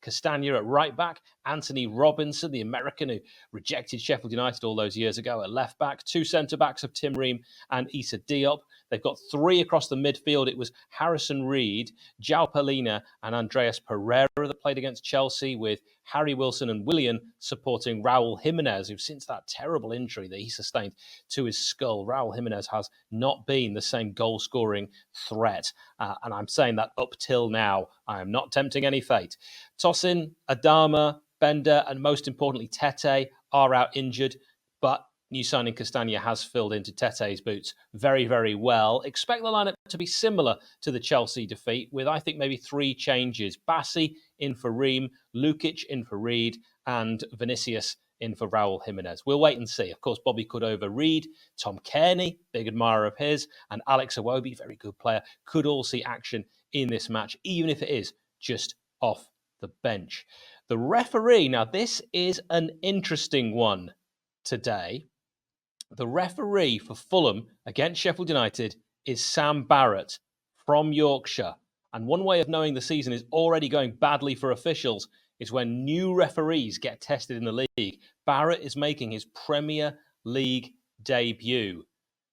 Castagna at right back, Anthony Robinson, the American who rejected Sheffield United all those years ago, at left back, 2 centre-backs of Tim Ream and Issa Diop. They've got 3 across the midfield. It was Harrison Reed, João Palhinha and Andreas Pereira that played against Chelsea, with Harry Wilson and Willian supporting Raul Jimenez, who since that terrible injury that he sustained to his skull, Raul Jimenez has not been the same goal-scoring threat. And I'm saying that up till now. I am not tempting any fate. Tosin, Adama, Bender, and most importantly, Tete are out injured, but new signing Castagna has filled into Tete's boots very, very well. Expect the lineup to be similar to the Chelsea defeat, with I think maybe 3 changes. 𝗏𝗚cy in for Ream, Lukic in for Reed, and Vinicius in for Raul Jimenez. We'll wait and see. Of course, Bobby could overread. Tom Kearney, big admirer of his, and Alex Iwobi, very good player, could all see action in this match, even if it is just off the bench. The referee, now this is an interesting one today. The referee for Fulham against Sheffield United is Sam Barrett from Yorkshire. And one way of knowing the season is already going badly for officials is when new referees get tested in the league. Barrett is making his Premier League debut.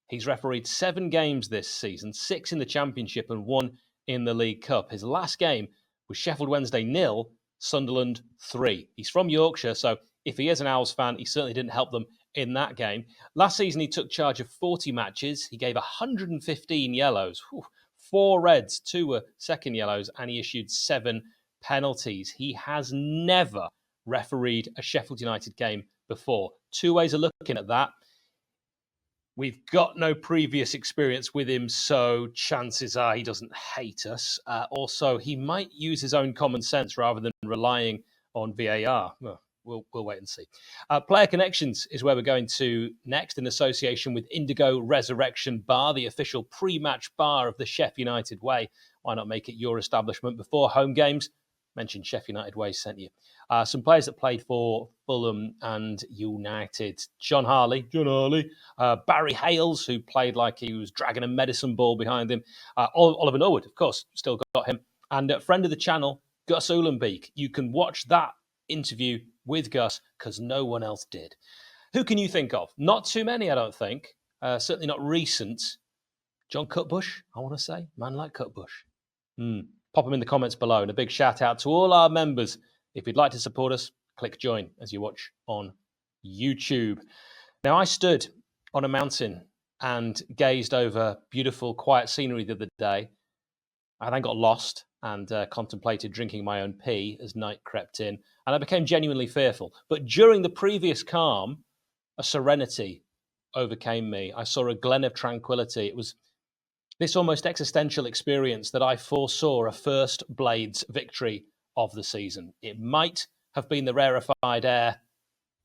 He's refereed 7 games this season, 6 in the Championship and 1 in the League Cup. His last game was Sheffield Wednesday 0, Sunderland 3. He's from Yorkshire, so if he is an Owls fan, he certainly didn't help them in that game. Last season, he took charge of 40 matches. He gave 115 yellows, 4 reds, 2 were second yellows, and he issued 7 penalties. He has never refereed a Sheffield United game before. 2 ways of looking at that. We've got no previous experience with him, so chances are he doesn't hate us. Also, he might use his own common sense rather than relying on VAR. Well, we'll wait and see. Player Connections is where we're going to next, in association with Indigo Resurrection Bar, the official pre-match bar of the Sheff United Way. Why not make it your establishment before home games? Mention Sheff United Way sent you. Some players that played for Fulham and United. John Harley, Barry Hales, who played like he was dragging a medicine ball behind him. Oliver Norwood, of course, still got him. And a friend of the channel, Gus Uhlenbeek. You can watch that interview with Gus because no one else did. Who can you think of? Not too many, I don't think. Certainly not recent. John Cutbush, I want to say. Man like Cutbush. Pop them in the comments below. And a big shout out to all our members. If you'd like to support us, click join as you watch on YouTube. Now, I stood on a mountain and gazed over beautiful, quiet scenery the other day. I then got lost and contemplated drinking my own pee as night crept in. And I became genuinely fearful. But during the previous calm, a serenity overcame me. I saw a glen of tranquility. It was this almost existential experience that I foresaw a first Blades victory of the season. It might have been the rarefied air,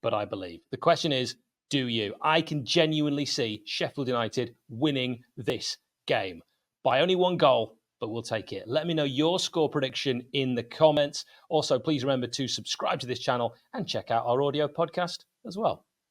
but I believe. The question is, do you? I can genuinely see Sheffield United winning this game by only 1 goal, but we'll take it. Let me know your score prediction in the comments. Also, please remember to subscribe to this channel and check out our audio podcast as well.